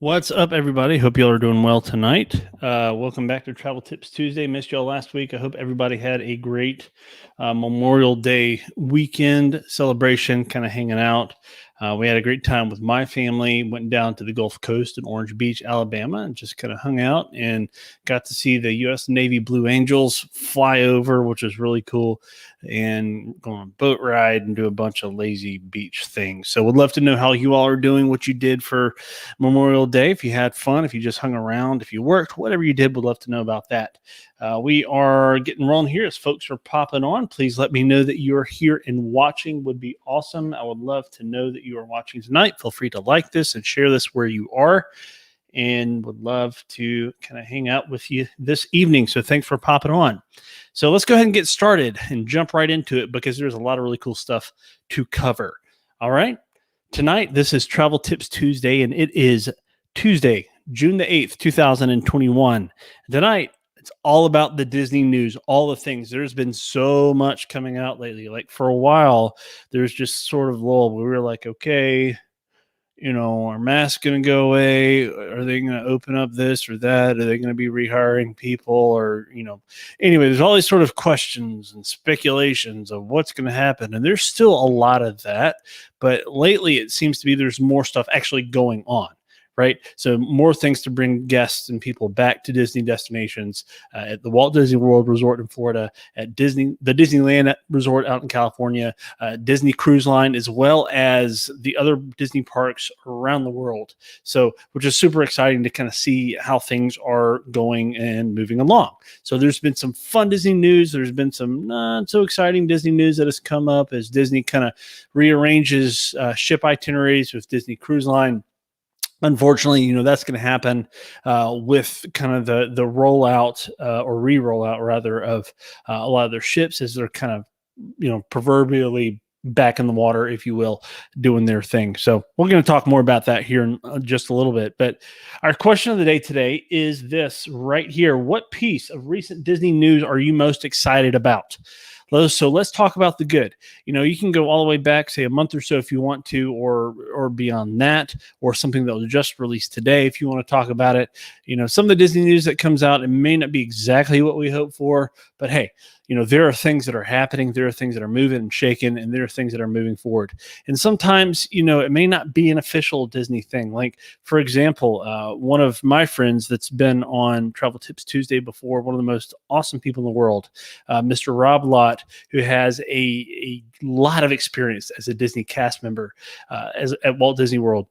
What's up, everybody? Hope y'all are doing well tonight. Welcome back to Travel Tips Tuesday. Missed y'all last week. I hope everybody had a great Memorial Day weekend celebration, kind of hanging out. We had a great time with my family, went down to the Gulf Coast in Orange Beach, Alabama, and just kind of hung out and got to see the U.S. Navy Blue Angels fly over, which was really cool, and go on a boat ride and do a bunch of lazy beach things. So would love to know how you all are doing, what you did for Memorial Day, if you had fun, if you just hung around, if you worked, whatever you did, would love to know about that. We are getting rolling here as folks are popping on. Please let me know that you are here and watching. Would be awesome. I would love to know that you are watching tonight. Feel free to like this and share this where you are, and would love to kind of hang out with you this evening. So thanks for popping on. So let's go ahead and get started and jump right into it because there's a lot of really cool stuff to cover. All right. Tonight, this is Travel Tips Tuesday, and it is Tuesday, June the 8th, 2021. Tonight, it's all about the Disney news, all the things. There's been so much coming out lately. Like for a while, there's just sort of lull. We were like, okay, are masks going to go away? Are they going to open up this or that? Are they going to be rehiring people? Or, anyway, there's all these sort of questions and speculations of what's going to happen. And there's still a lot of that. But lately, it seems to be there's more stuff actually going on. Right. So more things to bring guests and people back to Disney destinations at the Walt Disney World Resort in Florida, at the Disneyland Resort out in California, Disney Cruise Line, as well as the other Disney parks around the world. So, which is super exciting to kind of see how things are going and moving along. So there's been some fun Disney news. There's been some not so exciting Disney news that has come up as Disney kind of rearranges ship itineraries with Disney Cruise Line. Unfortunately, that's going to happen with kind of the rollout or re-rollout rather of a lot of their ships as they're kind of, proverbially back in the water, if you will, doing their thing. So we're going to talk more about that here in just a little bit. But our question of the day today is this right here. What piece of recent Disney news are you most excited about? So let's talk about the good. You can go all the way back, say a month or so if you want to, or beyond that, or something that was just released today if you want to talk about it. Some of the Disney news that comes out, it may not be exactly what we hope for, but hey, there are things that are happening, there are things that are moving and shaking, and there are things that are moving forward. And sometimes, it may not be an official Disney thing. Like, for example, one of my friends that's been on Travel Tips Tuesday before, one of the most awesome people in the world, Mr. Rob Lott, who has a lot of experience as a Disney cast member at Walt Disney World,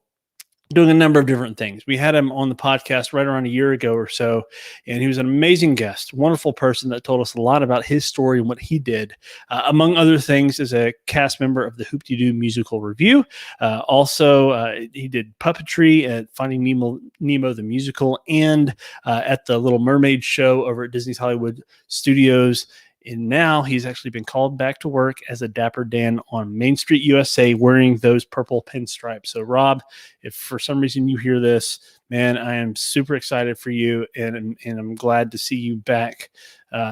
doing a number of different things. We had him on the podcast right around a year ago or so, and he was an amazing guest, wonderful person that told us a lot about his story and what he did, among other things, as a cast member of the Hoop-Dee-Doo musical review. Also, he did puppetry at Finding Nemo the musical and at the Little Mermaid show over at Disney's Hollywood Studios. And now he's actually been called back to work as a Dapper Dan on Main Street USA wearing those purple pinstripes. So, Rob, if for some reason you hear this, man, I am super excited for you, and I'm glad to see you back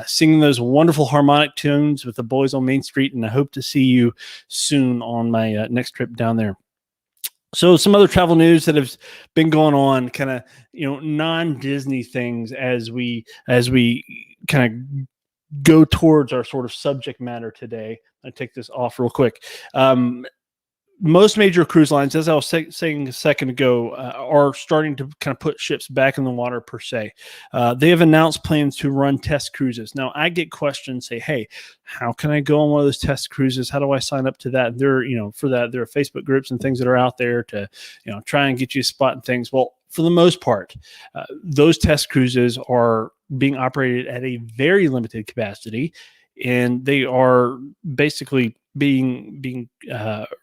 singing those wonderful harmonic tunes with the boys on Main Street, and I hope to see you soon on my next trip down there. So some other travel news that has been going on, kind of, non-Disney things as we kind of go towards our sort of subject matter today. I take this off real quick. Most major cruise lines, as I was saying a second ago, are starting to kind of put ships back in the water per se. They have announced plans to run test cruises. Now, I get questions, say, hey, how can I go on one of those test cruises? How do I sign up to that? For that, there are Facebook groups and things that are out there to, try and get you a spot and things. Well, for the most part, those test cruises are being operated at a very limited capacity, and they are basically being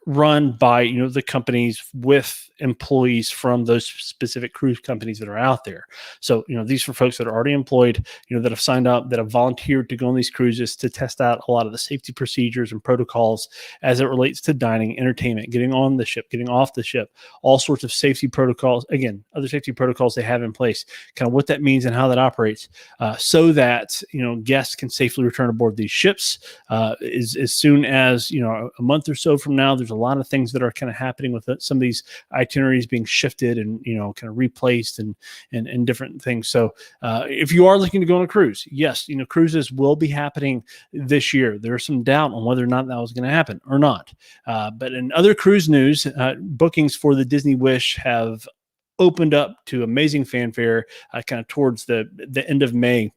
run by the companies with employees from those specific cruise companies that are out there. So these are folks that are already employed, that have signed up, that have volunteered to go on these cruises to test out a lot of the safety procedures and protocols as it relates to dining, entertainment, getting on the ship, getting off the ship, all sorts of safety protocols. Again, other safety protocols they have in place, kind of what that means and how that operates, so that guests can safely return aboard these ships as soon as as a month or so from now, there's a lot of things that are kind of happening with some of these itineraries being shifted and kind of replaced and different things. So if you are looking to go on a cruise, yes, cruises will be happening this year. There's some doubt on whether or not that was going to happen or not. But in other cruise news, bookings for the Disney Wish have opened up to amazing fanfare kind of towards the end of May.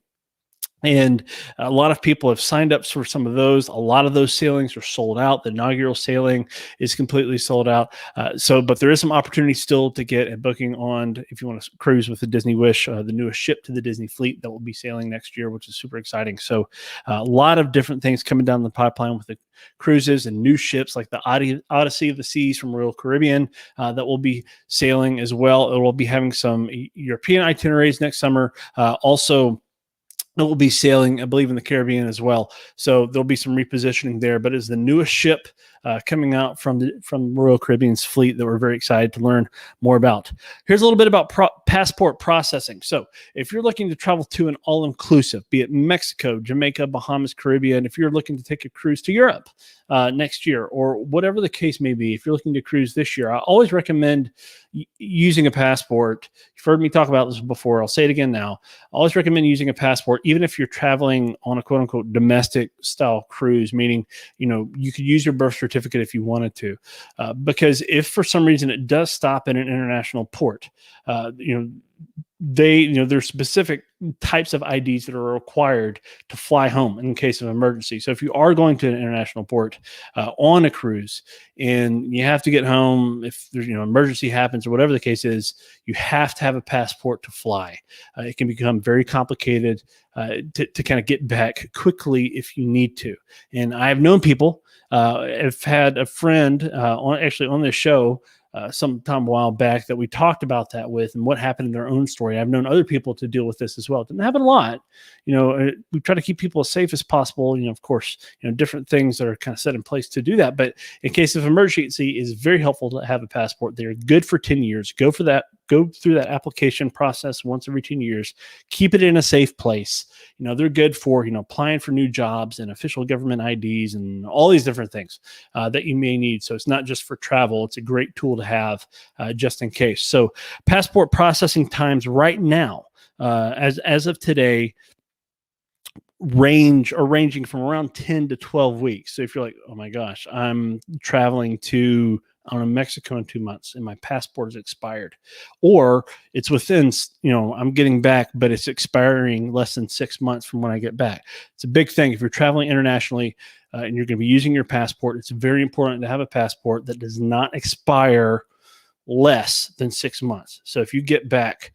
And a lot of people have signed up for some of those. A lot of those sailings are sold out. The inaugural sailing is completely sold out. But there is some opportunity still to get a booking on if you want to cruise with the Disney Wish, the newest ship to the Disney fleet that will be sailing next year, which is super exciting. So a lot of different things coming down the pipeline with the cruises and new ships like the Odyssey of the Seas from Royal Caribbean that will be sailing as well. It will be having some European itineraries next summer. Also, it will be sailing, I believe, in the Caribbean as well. So there'll be some repositioning there. But it's the newest ship coming out from Royal Caribbean's fleet that we're very excited to learn more about. Here's a little bit about passport processing. So if you're looking to travel to an all-inclusive, be it Mexico, Jamaica, Bahamas, Caribbean, if you're looking to take a cruise to Europe next year, or whatever the case may be, if you're looking to cruise this year, I always recommend using a passport. You've heard me talk about this before. I'll say it again now. I always recommend using a passport, even if you're traveling on a quote unquote domestic style cruise, meaning, you could use your birth certificate if you wanted to, because if for some reason it does stop in an international port, there's specific types of IDs that are required to fly home in case of emergency. So if you are going to an international port on a cruise and you have to get home, if there's emergency happens or whatever the case is, you have to have a passport to fly. It can become very complicated to kind of get back quickly if you need to. And I've known people. I've had a friend on this show sometime a while back that we talked about that with and what happened in their own story. I've known other people to deal with this as well. It didn't happen a lot. We try to keep people as safe as possible. Of course, different things that are kind of set in place to do that. But in case of emergency, it's very helpful to have a passport. They're good for 10 years. Go through that application process once every 10 years. Keep it in a safe place. They're good for, applying for new jobs and official government IDs and all these different things that you may need. So it's not just for travel. It's a great tool to have just in case. So passport processing times right now, as of today, ranging from around 10 to 12 weeks. So if you're like, oh my gosh, I'm traveling to Mexico in 2 months and my passport is expired, or it's within, I'm getting back, but it's expiring less than 6 months from when I get back. It's a big thing. If you're traveling internationally and you're going to be using your passport, it's very important to have a passport that does not expire less than 6 months. So if you get back,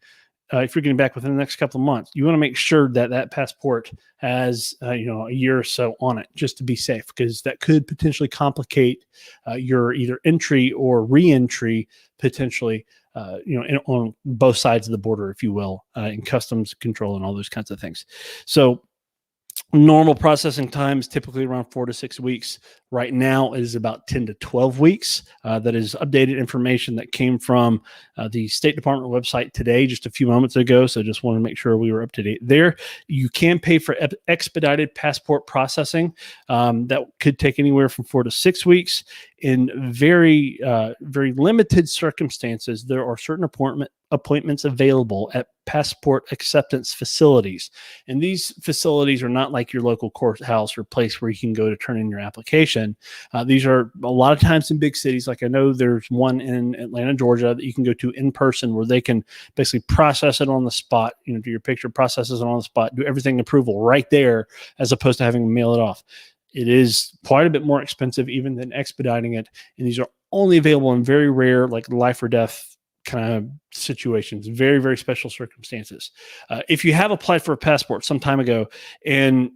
if you're getting back within the next couple of months, you want to make sure that passport has, a year or so on it, just to be safe, because that could potentially complicate your either entry or re-entry potentially, on both sides of the border, if you will, in customs control and all those kinds of things. So normal processing time is typically around 4 to 6 weeks. Right now, it is about 10 to 12 weeks. That is updated information that came from the State Department website today, just a few moments ago. So just want to make sure we were up to date there. You can pay for expedited passport processing. That could take anywhere from 4 to 6 weeks. In very limited circumstances, there are certain appointments available at passport acceptance facilities. And these facilities are not like your local courthouse or place where you can go to turn in your application. These are a lot of times in big cities. Like I know there's one in Atlanta, Georgia that you can go to in person where they can basically process it on the spot, do your picture, processes it on the spot, do everything approval right there, as opposed to having to mail it off. It is quite a bit more expensive even than expediting it. And these are only available in very rare, like life or death kind of situations, very, very special circumstances. If you have applied for a passport some time ago and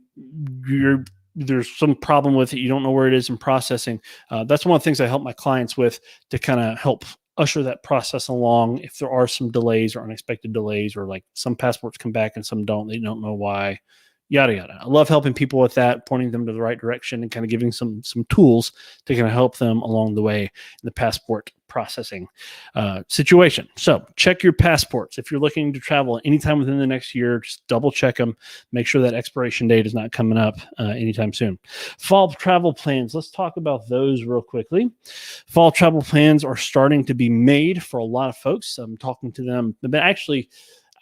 there's some problem with it, you don't know where it is in processing, that's one of the things I help my clients with to kind of help usher that process along. If there are some delays or unexpected delays, or like some passports come back and some don't, they don't know why, yada, yada. I love helping people with that, pointing them to the right direction and kind of giving some tools to kind of help them along the way in the passport processing situation. So check your passports. If you're looking to travel anytime within the next year, just double check them. Make sure that expiration date is not coming up anytime soon. Fall travel plans. Let's talk about those real quickly. Fall travel plans are starting to be made for a lot of folks. I'm talking to them, but actually,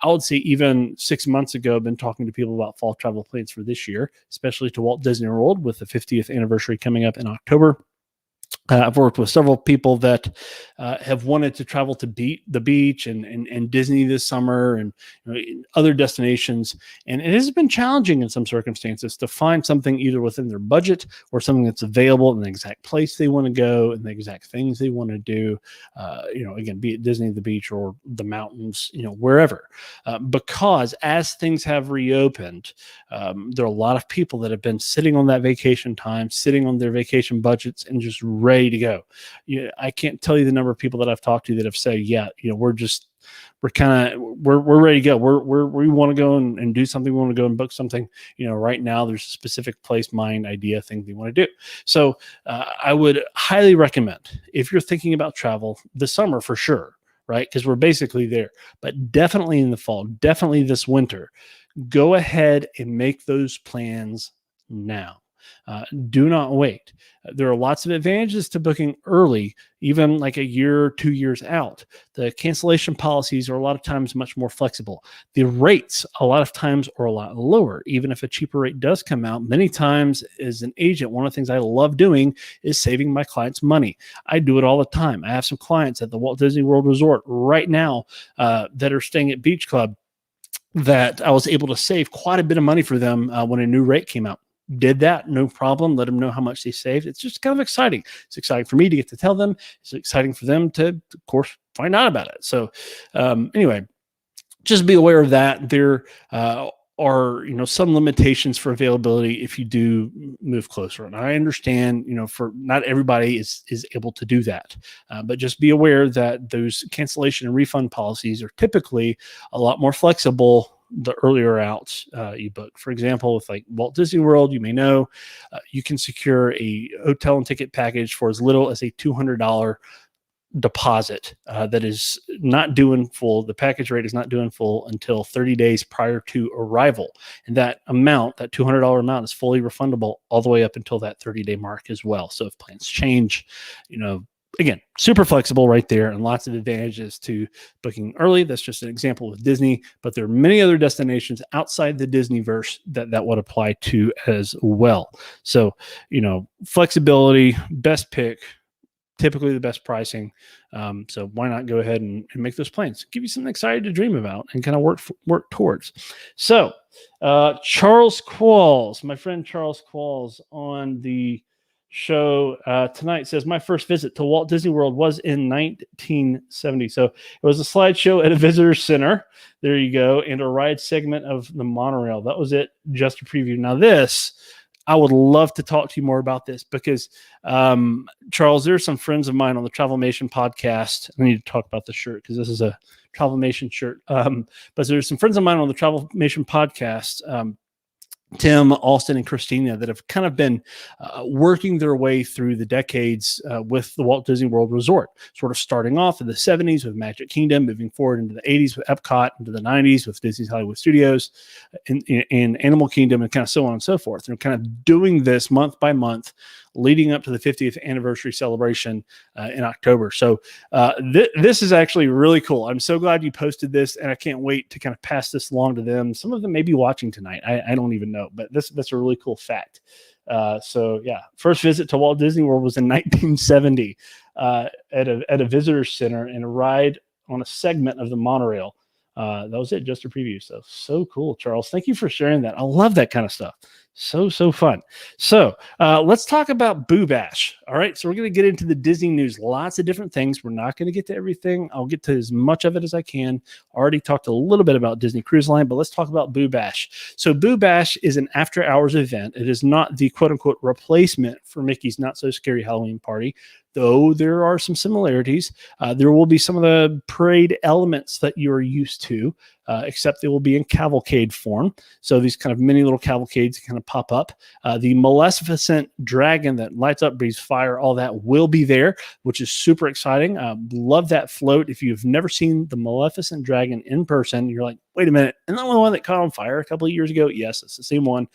I would say even 6 months ago, I've been talking to people about fall travel plans for this year, especially to Walt Disney World with the 50th anniversary coming up in October. I've worked with several people that have wanted to travel to the beach and Disney this summer and other destinations. And it has been challenging in some circumstances to find something either within their budget or something that's available in the exact place they want to go and the exact things they want to do. Again, be it Disney, the beach, or the mountains, wherever. Because as things have reopened, there are a lot of people that have been sitting on that vacation time, sitting on their vacation budgets, and just ready to go. I can't tell you the number of people that I've talked to that have said, we're ready to go. We want to go and do something. We want to go and book something. Right now there's a specific place, mind, idea, thing they want to do. So I would highly recommend, if you're thinking about travel this summer for sure, right? Because we're basically there, but definitely in the fall, definitely this winter, go ahead and make those plans now. Do not wait. There are lots of advantages to booking early, even like a year or 2 years out. The cancellation policies are a lot of times much more flexible. The rates a lot of times are a lot lower. Even if a cheaper rate does come out, many times as an agent, one of the things I love doing is saving my clients money. I do it all the time. I have some clients at the Walt Disney World Resort right now that are staying at Beach Club that I was able to save quite a bit of money for them when a new rate came out. Did that, no problem. Let them know how much they saved. It's just kind of exciting. It's exciting for me to get to tell them. It's exciting for them to, of course, find out about it. So anyway, just be aware of that. There are some limitations for availability if you do move closer. And I understand, for not everybody is able to do that. But just be aware that those cancellation and refund policies are typically a lot more flexible the earlier out you book. For example, with like Walt Disney World, you may know you can secure a hotel and ticket package for as little as a $200 deposit that is not due in full. The package rate is not due in full until 30 days prior to arrival. And that amount, that $200 amount, is fully refundable all the way up until that 30-day mark as well. So if plans change, again, super flexible right there, and lots of advantages to booking early. That's just an example with Disney, but there are many other destinations outside the Disneyverse that would apply to as well. So, flexibility, best pick, typically the best pricing. So why not go ahead and make those plans? Give you something exciting to dream about and kind of work towards. So Charles Qualls, my friend Charles Qualls on the show tonight says, my first visit to Walt Disney World was in 1970. So it was a slideshow at a visitor center. There you go. And a ride segment of the monorail. That was it. Just a preview. Now I would love to talk to you more about this because, Charles, there are some friends of mine on the Travelmation podcast. I need to talk about the shirt because this is a Travelmation shirt. But there's some friends of mine on the Travelmation podcast, Tim, Austin, and Christina, that have kind of been working their way through the decades with the Walt Disney World Resort, sort of starting off in the 70s with Magic Kingdom, moving forward into the 80s with Epcot, into the 90s with Disney's Hollywood Studios, and Animal Kingdom, and kind of so on and so forth. They're kind of doing this month by month, leading up to the 50th anniversary celebration in October. So this is actually really cool. I'm so glad you posted this, and I can't wait to kind of pass this along to them. Some of them may be watching tonight. I don't even know, but that's a really cool fact. So yeah, first visit to Walt Disney World was in 1970 at a visitor center and a ride on a segment of the monorail. That was it, just a preview. So cool, Charles. Thank you for sharing that. I love that kind of stuff. So fun. So let's talk about Boo Bash. All right. So we're going to get into the Disney news. Lots of different things. We're not going to get to everything. I'll get to as much of it as I can. Already talked a little bit about Disney Cruise Line, but let's talk about Boo Bash. So Boo Bash is an after hours event. It is not the quote unquote replacement for Mickey's Not So Scary Halloween Party, though there are some similarities. There will be some of the parade elements that you are used to. except they will be in cavalcade form. So these kind of mini little cavalcades kind of pop up. The Maleficent dragon that lights up, breathes fire, all that will be there, which is super exciting. Love that float. If you've never seen the Maleficent dragon in person, you're like, wait a minute, isn't that the one that caught on fire a couple of years ago? Yes, it's the same one.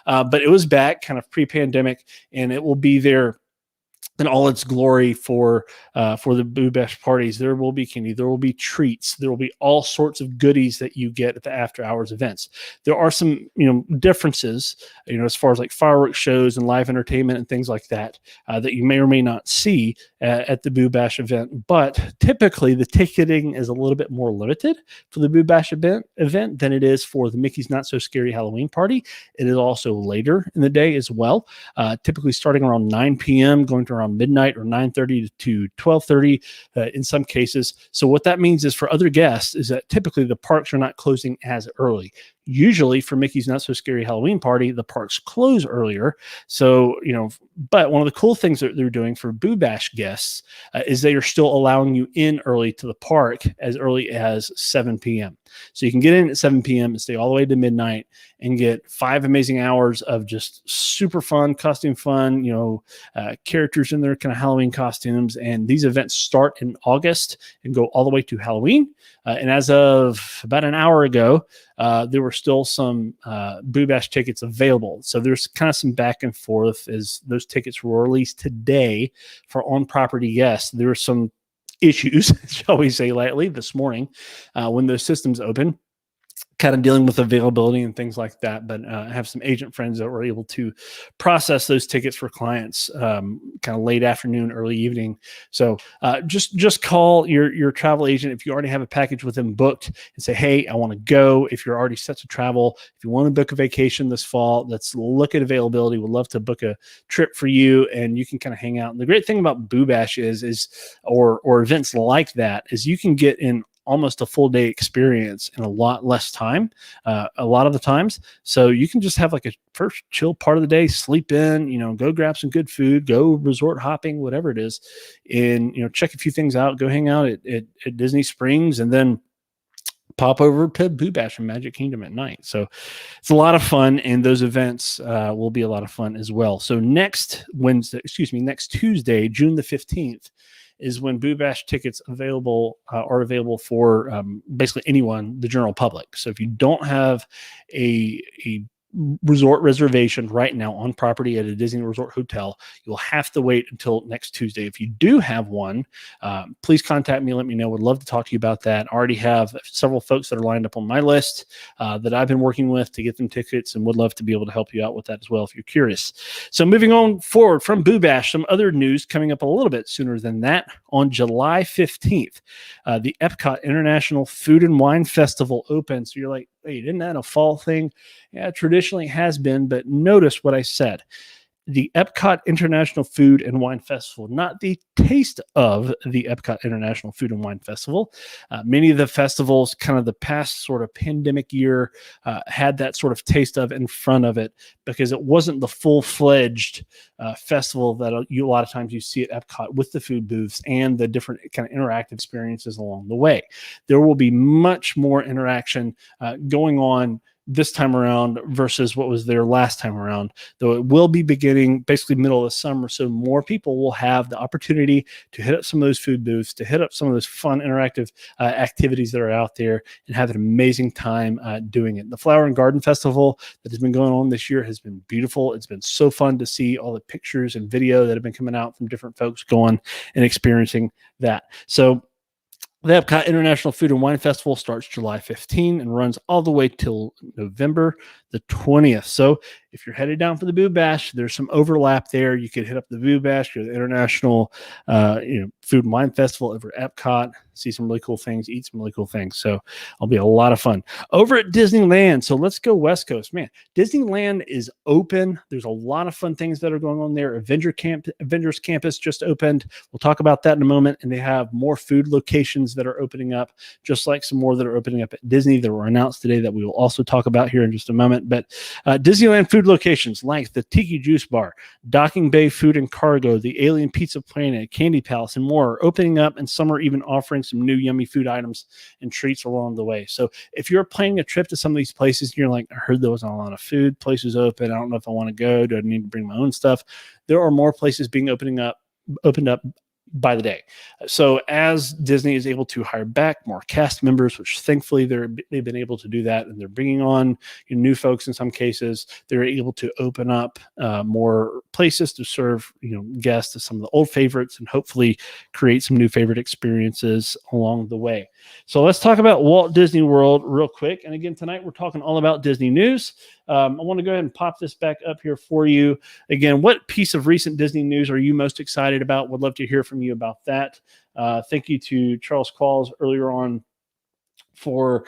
But it was back kind of pre-pandemic, and it will be there in all its glory for the Boo Bash parties. There will be candy, there will be treats, there will be all sorts of goodies that you get at the after hours events. There are some differences, as far as like fireworks shows and live entertainment and things like that that you may or may not see at the Boo Bash event. But typically the ticketing is a little bit more limited for the Boo Bash event than it is for the Mickey's Not So Scary Halloween Party. It is also later in the day as well, typically starting around 9 p.m. going to around midnight, or 9:30 to 12:30 in some cases. So what that means is for other guests is that typically the parks are not closing as early. Usually for Mickey's Not So Scary Halloween Party, the parks close earlier. So, but one of the cool things that they're doing for Boo Bash guests is they are still allowing you in early to the park as early as 7 p.m. So you can get in at 7 p.m. and stay all the way to midnight and get 5 amazing hours of just super fun, costume fun, characters in their kind of Halloween costumes. And these events start in August and go all the way to Halloween. And as of about an hour ago, there were still some Boo Bash tickets available. So there's kind of some back and forth as those tickets were released today for on-property guests. There were some issues, shall we say lightly, this morning when those systems open, kind of dealing with availability and things like that. But I have some agent friends that were able to process those tickets for clients kind of late afternoon, early evening. So just call your travel agent if you already have a package with them booked and say, hey, I want to go. If you're already set to travel, if you want to book a vacation this fall, let's look at availability. We'd love to book a trip for you, and you can kind of hang out. And the great thing about Boo Bash is or events like that is you can get in almost a full day experience in a lot less time, a lot of the times. So you can just have like a first chill part of the day, sleep in, go grab some good food, go resort hopping, whatever it is, and, check a few things out, go hang out at Disney Springs, and then pop over to Boo Bash and Magic Kingdom at night. So it's a lot of fun, and those events will be a lot of fun as well. So next Tuesday, June the 15th, is when Boo Bash tickets are available for basically anyone, the general public. So if you don't have a resort reservation right now on property at a Disney Resort hotel, you'll have to wait until next Tuesday. If you do have one, please contact me. Let me know. Would love to talk to you about that. I already have several folks that are lined up on my list that I've been working with to get them tickets, and would love to be able to help you out with that as well if you're curious. So moving on forward from Boo Bash, some other news coming up a little bit sooner than that. On July 15th, the Epcot International Food and Wine Festival opens. So you're like, wait, isn't that a fall thing? Yeah, traditionally has been, but notice what I said. The Epcot International Food and Wine Festival, not the taste of the Epcot International Food and Wine Festival. Many of the festivals, kind of the past sort of pandemic year, had that sort of taste of in front of it, because it wasn't the full-fledged festival that a lot of times you see at Epcot with the food booths and the different kind of interactive experiences along the way. There will be much more interaction going on this time around versus what was there last time around, though it will be beginning basically middle of the summer. So more people will have the opportunity to hit up some of those food booths, to hit up some of those fun interactive activities that are out there, and have an amazing time doing it. The Flower and Garden Festival that has been going on this year has been beautiful. It's been so fun to see all the pictures and video that have been coming out from different folks going and experiencing that. So the Epcot International Food and Wine Festival starts July 15 and runs all the way till November the 20th. So if you're headed down for the Boo Bash, there's some overlap there. You could hit up the Boo Bash, go to the International Food and Wine Festival over at Epcot, see some really cool things, eat some really cool things. So it'll be a lot of fun. Over at Disneyland, so let's go West Coast. Man, Disneyland is open. There's a lot of fun things that are going on there. Avengers Campus just opened. We'll talk about that in a moment. And they have more food locations that are opening up, just like some more that are opening up at Disney that were announced today that we will also talk about here in just a moment. But Disneyland Food food locations like the Tiki Juice Bar, Docking Bay Food and Cargo, the Alien Pizza Planet, Candy Palace, and more are opening up, and some are even offering some new yummy food items and treats along the way. So if you're planning a trip to some of these places and you're like, I heard there was a lot of food places open, I don't know if I want to go, do I need to bring my own stuff? There are more places being opened up by the day. So as Disney is able to hire back more cast members, which thankfully they've been able to do that, and they're bringing on new folks in some cases, they're able to open up more places to serve guests to some of the old favorites, and hopefully create some new favorite experiences along the way. So let's talk about Walt Disney World real quick. And again, tonight we're talking all about Disney news. I want to go ahead and pop this back up here for you. Again, what piece of recent Disney news are you most excited about? Would love to hear from you about that. Thank you to Charles Qualls earlier on for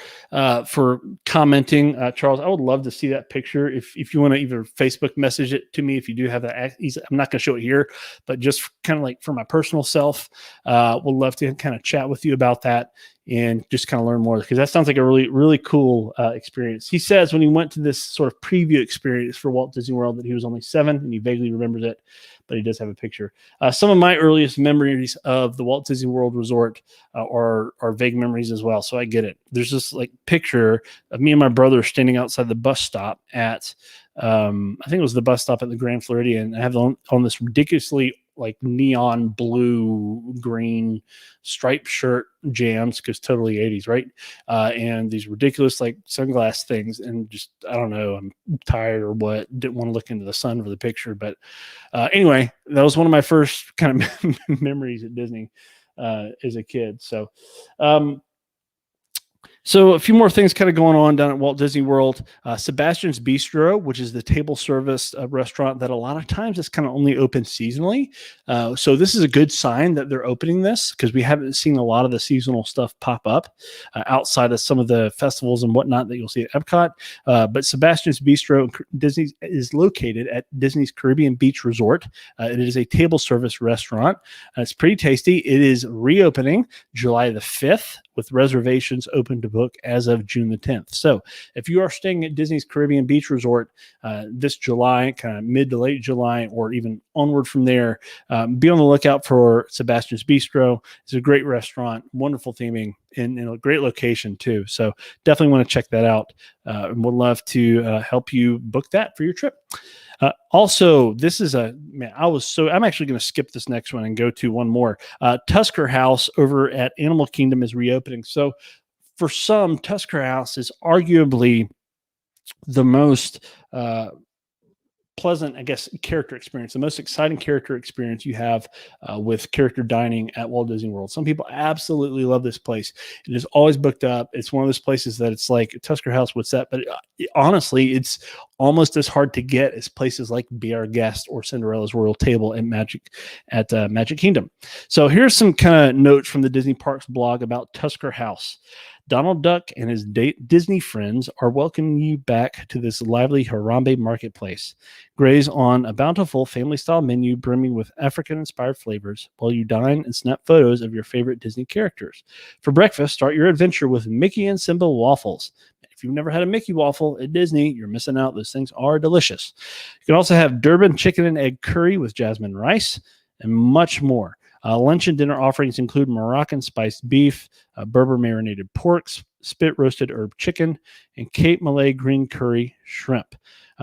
commenting. Charles, I would love to see that picture. If you want to either Facebook message it to me, if you do have that, I'm not going to show it here, but just kind of like for my personal self, would love to kind of chat with you about that and just kind of learn more, because that sounds like a really, really cool experience. He says when he went to this sort of preview experience for Walt Disney World that he was only 7 and he vaguely remembers it, but he does have a picture. Some of my earliest memories of the Walt Disney World Resort are vague memories as well. So I get it. There's this like picture of me and my brother standing outside the bus stop at, I think it was the bus stop at the Grand Floridian. I have on this ridiculously like neon blue green striped shirt, Jams, because totally 80s, right? And these ridiculous like sunglass things, and just I don't know, I'm tired or what, didn't want to look into the sun for the picture, but anyway, that was one of my first kind of memories at Disney as a kid. So a few more things kind of going on down at Walt Disney World. Sebastians Bistro, which is the table service restaurant that a lot of times is kind of only open seasonally. So this is a good sign that they're opening this, because we haven't seen a lot of the seasonal stuff pop up outside of some of the festivals and whatnot that you'll see at Epcot. But Sebastians Bistro Disney is located at Disney's Caribbean Beach Resort. It is a table service restaurant. It's pretty tasty. It is reopening July the 5th, with reservations open to book as of June the 10th. So if you are staying at Disney's Caribbean Beach Resort this July, kind of mid to late July, or even onward from there, be on the lookout for Sebastian's Bistro. It's a great restaurant, wonderful theming, and a great location too. So definitely want to check that out, and would love to help you book that for your trip. Also, this is I'm actually going to skip this next one and go to one more. Tusker House over at Animal Kingdom is reopening. So for some, Tusker House is arguably the most pleasant, I guess, character experience, the most exciting character experience you have with character dining at Walt Disney World. Some people absolutely love this place. It is always booked up. It's one of those places that it's like Tusker House, what's that? But honestly, it's almost as hard to get as places like Be Our Guest or Cinderella's Royal Table at Magic Kingdom. So here's some kind of notes from the Disney Parks blog about Tusker House. Donald Duck and his Disney friends are welcoming you back to this lively Harambe marketplace. Graze on a bountiful family-style menu brimming with African-inspired flavors while you dine and snap photos of your favorite Disney characters. For breakfast, start your adventure with Mickey and Simba waffles. If you've never had a Mickey waffle at Disney, you're missing out. Those things are delicious. You can also have Durban chicken and egg curry with jasmine rice and much more. Lunch and dinner offerings include Moroccan spiced beef, Berber marinated porks, spit roasted herb chicken, and Cape Malay green curry shrimp.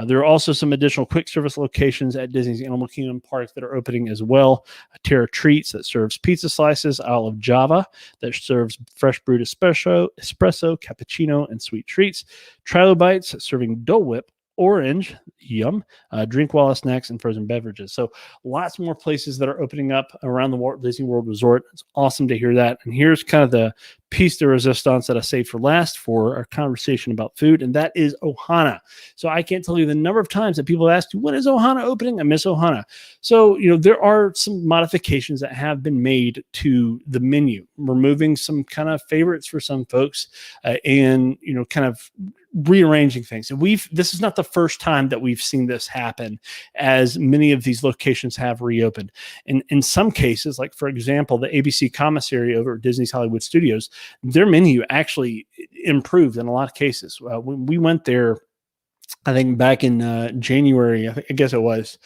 There are also some additional quick service locations at Disney's Animal Kingdom parks that are opening as well. Terra Treats that serves pizza slices, Isle of Java that serves fresh brewed espresso, cappuccino, and sweet treats. Trilobites serving Dole Whip, orange, yum, Drinkwalla snacks, and frozen beverages. So lots more places that are opening up around the Walt Disney World Resort. It's awesome to hear that. And here's kind of the piece de resistance that I saved for last for our conversation about food, and that is Ohana. So I can't tell you the number of times that people ask, when is Ohana opening? I miss Ohana. So, there are some modifications that have been made to the menu, removing some kind of favorites for some folks, and, kind of rearranging things. And this is not the first time that we've seen this happen, as many of these locations have reopened. And in some cases, like for example, the ABC commissary over at Disney's Hollywood Studios, their menu actually improved in a lot of cases. When we went there I think back in January, I guess it was,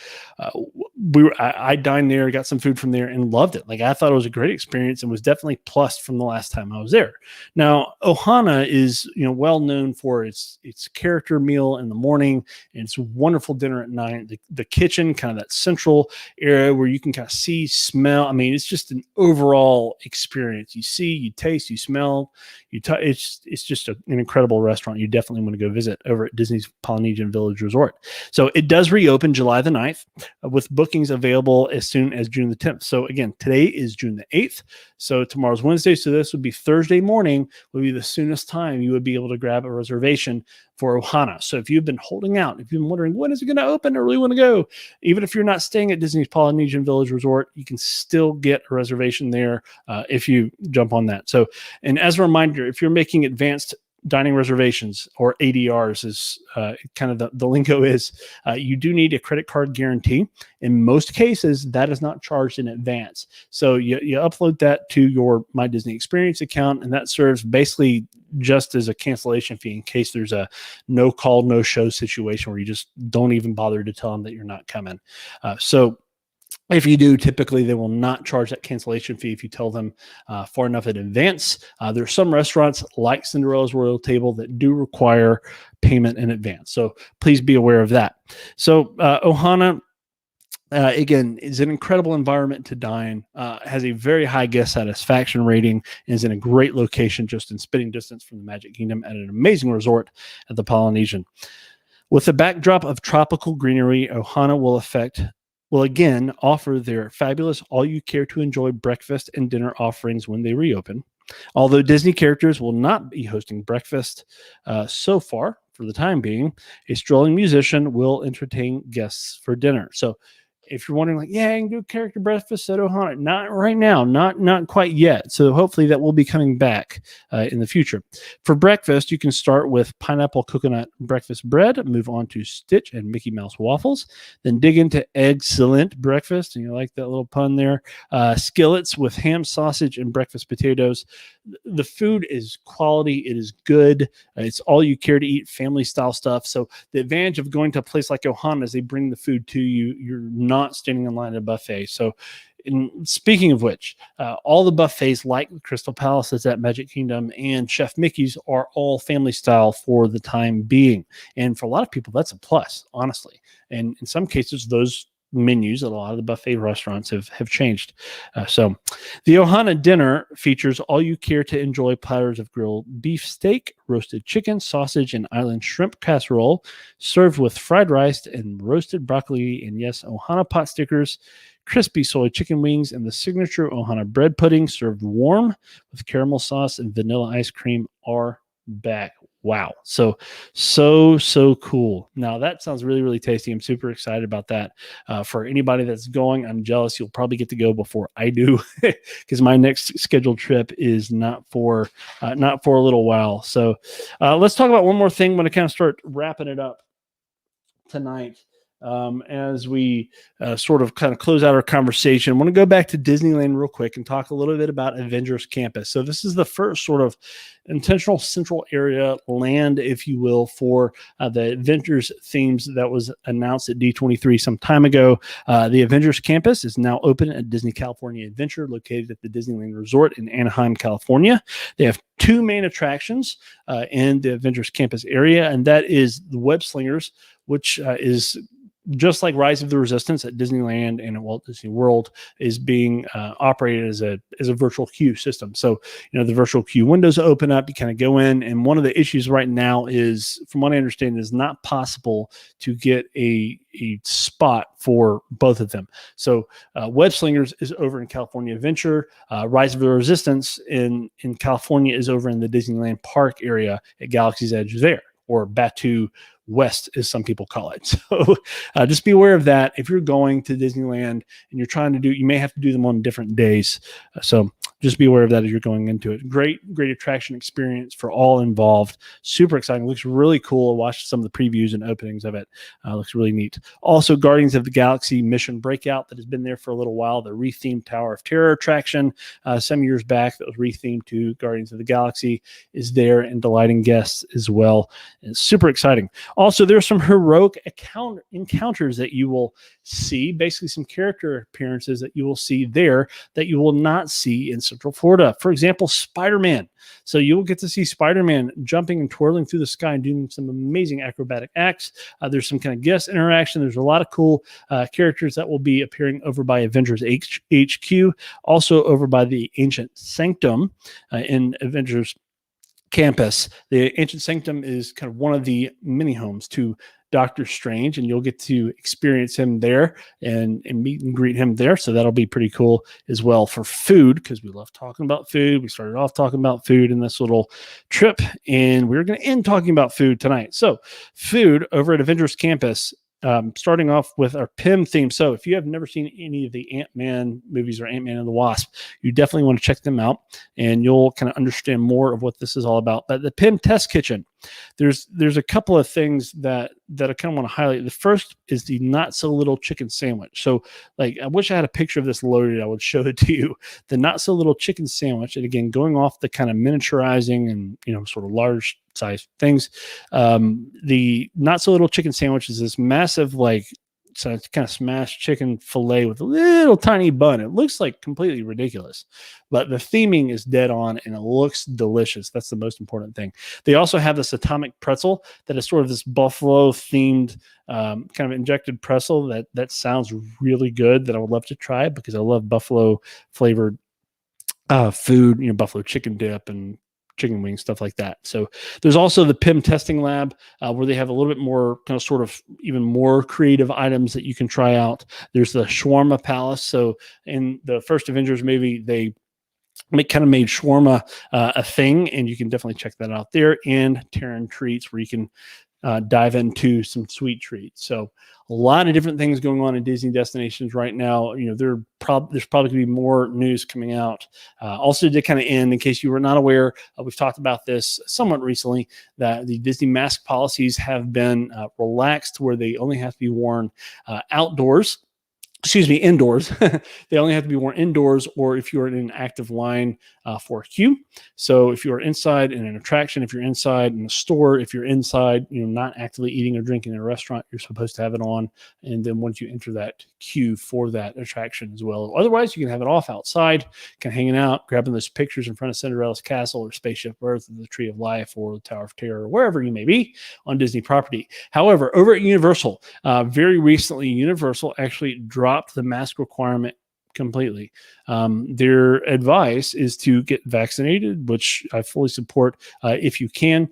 I dined there, got some food from there, and loved it. Like, I thought it was a great experience and was definitely plus from the last time I was there. Now, Ohana is well known for its character meal in the morning and its wonderful dinner at night. The kitchen, kind of that central area where you can kind of see, smell. I mean, it's just an overall experience. You see, you taste, you smell, it's just an incredible restaurant. You definitely want to go visit over at Disney's Polynesian Village Resort. So it does reopen July the 9th with bookings available as soon as June the 10th. So again, today is June the 8th. So tomorrow's Wednesday. So this would be Thursday morning would be the soonest time you would be able to grab a reservation for Ohana. So if you've been holding out, if you've been wondering when is it going to open, I really want to go, even if you're not staying at Disney's Polynesian Village Resort, you can still get a reservation there if you jump on that. So, and as a reminder, if you're making advanced dining reservations, or ADRs is kind of the lingo is, you do need a credit card guarantee. In most cases, that is not charged in advance. So you upload that to your My Disney Experience account, and that serves basically just as a cancellation fee in case there's a no call, no show situation where you just don't even bother to tell them that you're not coming. So if you do, typically they will not charge that cancellation fee if you tell them far enough in advance. There are some restaurants like Cinderella's Royal Table that do require payment in advance. So please be aware of that. So Ohana, again, is an incredible environment to dine, has a very high guest satisfaction rating, and is in a great location just in spitting distance from the Magic Kingdom at an amazing resort at the Polynesian. With the backdrop of tropical greenery, Ohana will again offer their fabulous all-you-care-to-enjoy breakfast and dinner offerings when they reopen. Although Disney characters will not be hosting breakfast so far, for the time being, a strolling musician will entertain guests for dinner. So if you're wondering, like, yeah, I can do character breakfast at Ohana. Not right now, not quite yet. So hopefully that will be coming back in the future. For breakfast, you can start with pineapple coconut breakfast bread, move on to Stitch and Mickey Mouse waffles, then dig into excellent breakfast, and you like that little pun there, skillets with ham, sausage, and breakfast potatoes. The food is quality. It is good. It's all you care to eat, family style stuff. So the advantage of going to a place like Ohana is they bring the food to you. You're not standing in line at a buffet. So speaking of which, all the buffets like Crystal Palaces at Magic Kingdom and Chef Mickey's are all family style for the time being. And for a lot of people, that's a plus, honestly. And in some cases, those menus at a lot of the buffet restaurants have changed. So the Ohana dinner features all you care to enjoy platters of grilled beef steak, roasted chicken, sausage, and island shrimp casserole, served with fried rice and roasted broccoli, and yes, Ohana pot stickers, crispy soy chicken wings, and the signature Ohana bread pudding served warm with caramel sauce and vanilla ice cream are back. Wow. So cool. Now that sounds really, really tasty. I'm super excited about that. For anybody that's going, I'm jealous. You'll probably get to go before I do because my next scheduled trip is not for a little while. So let's talk about one more thing when I kind of start wrapping it up tonight. As we sort of kind of close out our conversation, I want to go back to Disneyland real quick and talk a little bit about Avengers Campus. So this is the first sort of intentional central area land, if you will, for the Avengers themes that was announced at D23 some time ago. The Avengers Campus is now open at Disney California Adventure, located at the Disneyland Resort in Anaheim, California. They have two main attractions in the Avengers Campus area, and that is the Web Slingers, which is just like Rise of the Resistance at Disneyland and at Walt Disney World, is being operated as a virtual queue system. So, the virtual queue windows open up, you kind of go in, and one of the issues right now is, from what I understand, is not possible to get a spot for both of them. So Web Slingers is over in California Adventure. Rise of the Resistance in California is over in the Disneyland Park area at Galaxy's Edge there, or Batu West, as some people call it. So just be aware of that. If you're going to Disneyland and you're trying to you may have to do them on different days. So just be aware of that as you're going into it. Great attraction experience for all involved. Super exciting. Looks really cool. I watched some of the previews and openings of it. Looks really neat. Also, Guardians of the Galaxy Mission Breakout that has been there for a little while. The rethemed Tower of Terror attraction some years back that was rethemed to Guardians of the Galaxy is there and delighting guests as well. And it's super exciting. Also, there's some heroic encounters that you will see, basically some character appearances that you will see there that you will not see in Central Florida. For example, Spider-Man. So you will get to see Spider-Man jumping and twirling through the sky and doing some amazing acrobatic acts. There's some kind of guest interaction. There's a lot of cool characters that will be appearing over by Avengers HQ, also over by the Ancient Sanctum in Avengers Campus. The Ancient Sanctum is kind of one of the mini homes to Doctor Strange, and you'll get to experience him there and meet and greet him there. So that'll be pretty cool as well. For food, because we love talking about food. We started off talking about food in this little trip, and we're going to end talking about food tonight. So food over at Avengers Campus, starting off with our PIM theme. So if you have never seen any of the Ant-Man movies or Ant-Man and the Wasp, you definitely want to check them out, and you'll kind of understand more of what this is all about. But the PIM Test Kitchen, there's a couple of things that I kind of want to highlight. The first is the not so little chicken sandwich. So like, I wish I had a picture of this loaded. I would show it to you. The not so little chicken sandwich. And again, going off the kind of miniaturizing and, sort of large size things. The not so little chicken sandwich is this massive, so it's kind of smashed chicken fillet with a little tiny bun. It looks like completely ridiculous, but the theming is dead on and it looks delicious. That's the most important thing. They also have this atomic pretzel that is sort of this buffalo themed kind of injected pretzel that sounds really good, that I would love to try because I love buffalo flavored food, buffalo chicken dip and chicken wings, stuff like that. So there's also the PIM testing lab where they have a little bit more kind of sort of even more creative items that you can try out. There's the shawarma palace. So in the first Avengers movie, they kind of made shawarma a thing, and you can definitely check that out there. And Terran Treats, where you can dive into some sweet treats. So a lot of different things going on in Disney destinations right now. There's probably going to be more news coming out. Also, to kind of end, in case you were not aware, we've talked about this somewhat recently, that the Disney mask policies have been relaxed, where they only have to be worn indoors. They only have to be worn indoors, or if you're in an active line for a queue. So if you're inside in an attraction, if you're inside in a store, if you're inside, not actively eating or drinking in a restaurant, you're supposed to have it on. And then once you enter that queue for that attraction as well. Otherwise, you can have it off outside, kind of hanging out, grabbing those pictures in front of Cinderella's castle or Spaceship Earth or the Tree of Life or the Tower of Terror, or wherever you may be on Disney property. However, over at Universal, very recently, Universal actually dropped the mask requirement completely. Their advice is to get vaccinated, which I fully support if you can.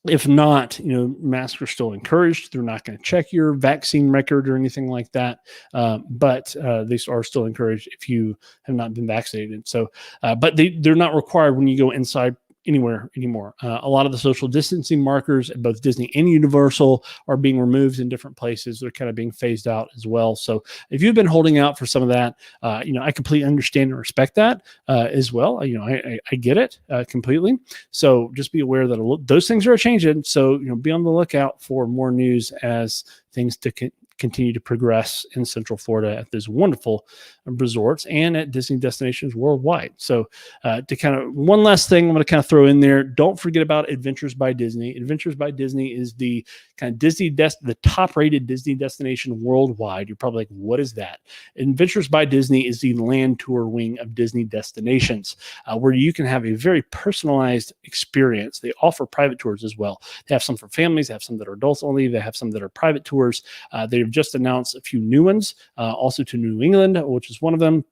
If not, masks are still encouraged. They're not going to check your vaccine record or anything like that. But they are still encouraged if you have not been vaccinated. So, but they're not required when you go inside anywhere anymore. A lot of the social distancing markers at both Disney and Universal are being removed in different places. They're kind of being phased out as well. So if you've been holding out for some of that, I completely understand and respect that as well. I get it completely. So just be aware that those things are changing. So, be on the lookout for more news as things continue to progress in Central Florida at those wonderful resorts and at Disney destinations worldwide. So to kind of one last thing I'm going to kind of throw in there, don't forget about Adventures by Disney. Adventures by Disney is the kind of the top rated Disney destination worldwide. You're probably like, what is that? Adventures by Disney is the land tour wing of Disney destinations where you can have a very personalized experience. They offer private tours as well. They have some for families, they have some that are adults only, they have some that are private tours. They've just announced a few new ones, also to New England, which is one of them.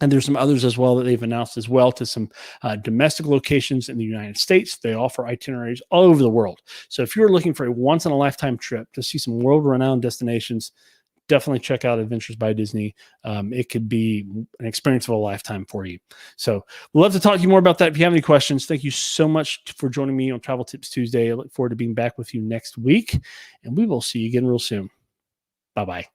And there's some others as well that they've announced as well to some domestic locations in the United States. They offer itineraries all over the world. So if you're looking for a once-in-a-lifetime trip to see some world-renowned destinations, definitely check out Adventures by Disney. It could be an experience of a lifetime for you. So we'd love to talk to you more about that. If you have any questions, thank you so much for joining me on Travel Tips Tuesday. I look forward to being back with you next week, and we will see you again real soon. Bye-bye.